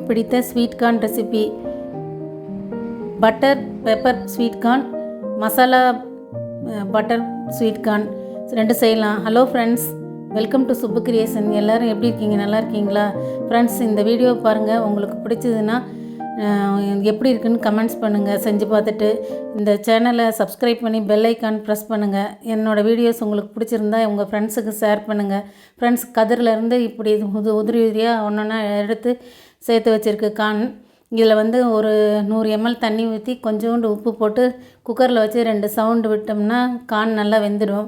பிடித்த sweet corn recipe. Butter pepper sweet corn, masala butter sweet corn ரெண்டு செய்யலாம். Hello friends, welcome to Subbu creation. எல்லோரும் எப்படி இருக்கீங்க? நல்லா இருக்கீங்களா ஃப்ரெண்ட்ஸ்? இந்த வீடியோ பாருங்கள். உங்களுக்கு பிடிச்சதுன்னா எப்படி இருக்குன்னு கமெண்ட்ஸ் பண்ணுங்கள். செஞ்சு பார்த்துட்டு இந்த சேனலை சப்ஸ்கிரைப் பண்ணி பெல் ஐக்கான் ப்ரெஸ் பண்ணுங்கள். என்னோடய வீடியோஸ் உங்களுக்கு பிடிச்சிருந்தா உங்கள் ஃப்ரெண்ட்ஸுக்கு ஷேர் பண்ணுங்கள். ஃப்ரெண்ட்ஸ், கதிரிலேருந்து இப்படி உதிரி உதிரியாக ஒன்றா எடுத்து சேர்த்து வச்சுருக்கு கார்ன். இதில் ஒரு 100 ml தண்ணி ஊற்றி கொஞ்சோண்டு உப்பு போட்டு குக்கரில் வச்சு 2 சவுண்டு விட்டோம்னா கார்ன் நல்லா வெந்துடும்.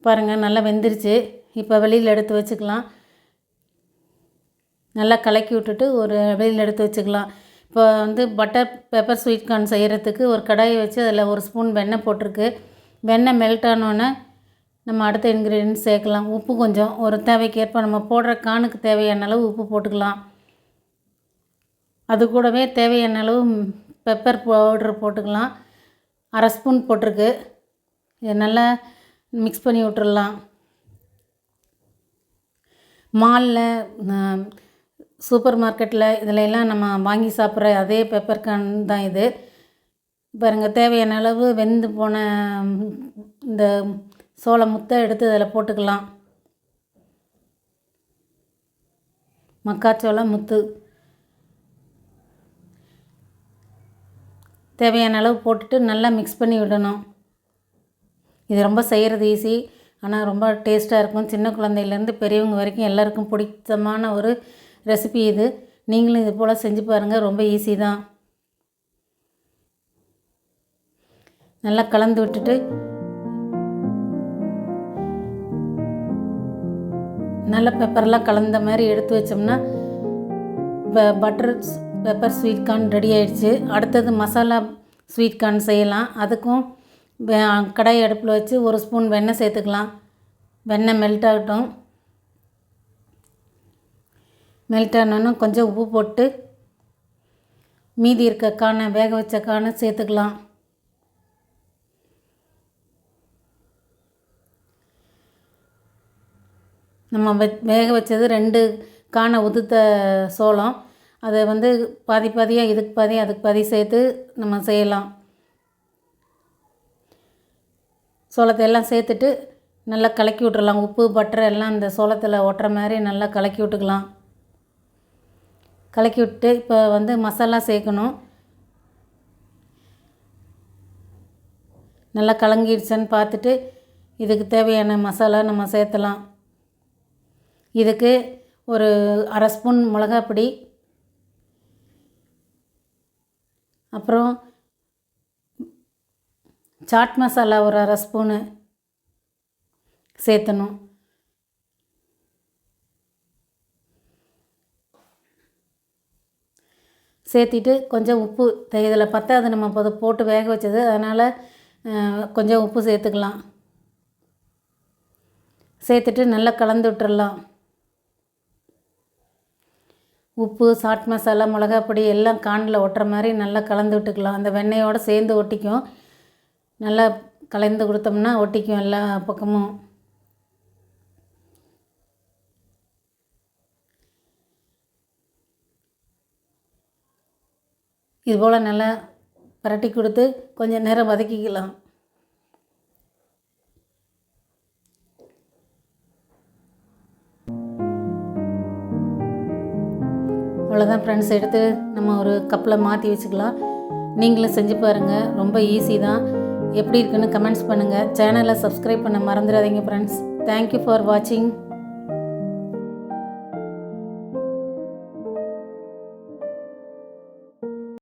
பாருங்கள், நல்லா வெந்துருச்சு. இப்போ வெளியில் எடுத்து வச்சுக்கலாம். நல்லா கலக்கி விட்டுட்டு வெளியில் எடுத்து வச்சுக்கலாம். இப்போ பட்டர் பெப்பர் ஸ்வீட் கார்ன் செய்கிறதுக்கு ஒரு கடாயை வச்சு அதில் 1 ஸ்பூன் வெண்ணெய் போட்டிருக்கு. வெண்ணெய் மெல்ட் ஆனோன்னே நம்ம அடுத்த இன்க்ரீடியன்ட் சேர்க்கலாம். உப்பு கொஞ்சம் ஒரு தேவைக்கேற்ப நம்ம போடுற கார்னுக்கு தேவையான அளவு உப்பு போட்டுக்கலாம். அது கூடவே தேவையான அளவு பெப்பர் பவுட்ரு போட்டுக்கலாம். 1/2 ஸ்பூன் போட்டிருக்கு. இதை நல்லா மிக்ஸ் பண்ணி விட்டுடலாம். மாலில், சூப்பர் மார்க்கெட்டில் இதிலெல்லாம் நம்ம வாங்கி சாப்பிட்ற அதே பெப்பர் கார்ன் தான் இது. பாருங்கள், தேவையான அளவு வெந்து போன இந்த சோள முத்தை எடுத்து அதில் போட்டுக்கலாம். மக்காச்சோள முத்து தேவையான அளவு போட்டுட்டு நல்லா மிக்ஸ் பண்ணி விடணும். இது ரொம்ப செய்கிறது ஈஸி, ஆனால் ரொம்ப டேஸ்ட்டாக இருக்கும். சின்ன குழந்தையிலேருந்து பெரியவங்க வரைக்கும் எல்லாருக்கும் பிடித்தமான ஒரு ரெசிபி இது. நீங்களும் இது போல் செஞ்சு பாருங்கள். ரொம்ப ஈஸி தான். நல்லா கலந்து விட்டுட்டு நல்ல பெப்பர்லாம் கலந்த மாதிரி எடுத்து வச்சோம்னா butter pepper sweet corn ready ஆகிடுச்சு. அடுத்தது மசாலா ஸ்வீட் கார்ன் செய்யலாம். அதுக்கும் கடாய் அடுப்பில் வச்சு 1 ஸ்பூன் வெண்ணெய் சேர்த்துக்கலாம். வெண்ணெய் மெல்ட் ஆகட்டும். மெல்ட் ஆனோன்னு கொஞ்சம் உப்பு போட்டு மீதி இருக்க கார்னை, வேக வச்ச கார்னை சேர்த்துக்கலாம். நம்ம வேக வச்சது 2 கார்னை உதுத்த சோளம். அதை பாதி பாதியாக இதுக்கு பாதி அதுக்கு பாதி சேர்த்து நம்ம செய்யலாம். சோளத்தை எல்லாம் சேர்த்துட்டு நல்லா கலக்கி விட்டுறலாம். உப்பு பட்டர் எல்லாம் இந்த சோளத்தில் ஒட்டுற மாதிரி நல்லா கலக்கி விட்டுக்கலாம். கலக்கி விட்டு இப்போ மசாலா சேர்க்கணும். நல்லா கலங்கிடுச்சான்னு பார்த்துட்டு இதுக்கு தேவையான மசாலா நம்ம சேர்த்தலாம். இதுக்கு ஒரு 1/2 ஸ்பூன் மிளகாப்பொடி, அப்புறம் சாட் மசாலா ஒரு 1/2 ஸ்பூனு சேர்த்தணும். சேர்த்திட்டு கொஞ்சம் உப்பு, இதில் பத்தாது நம்ம போட்டு வேக வச்சது, அதனால் கொஞ்சம் உப்பு சேர்த்துக்கலாம். சேர்த்துட்டு நல்லா கலந்து விட்டுறலாம். உப்பு, சாட் மசாலா, மிளகாப்பொடி எல்லாம் கார்னில் ஒட்டுற மாதிரி நல்லா கலந்து விட்டுக்கலாம். அந்த வெண்ணெயோடு சேர்ந்து ஒட்டிக்கும். நல்லா கலந்து கொடுத்தோம்னா ஒட்டிக்கும் எல்லா பக்கமும். இதுபோல் நல்லா பரட்டி கொடுத்து கொஞ்சம் நேரம் வதக்கிக்கலாம். அவ்வளோதான் ஃப்ரெண்ட்ஸ், எடுத்து நம்ம ஒரு கப்பில் மாற்றி வச்சுக்கலாம். நீங்களும் செஞ்சு பாருங்கள். ரொம்ப ஈஸி தான். எப்படி இருக்குன்னு கமெண்ட்ஸ் பண்ணுங்கள். சேனலை சப்ஸ்கிரைப் பண்ண மறந்துடாதீங்க ஃப்ரெண்ட்ஸ். தேங்க்யூ ஃபார் வாட்சிங்.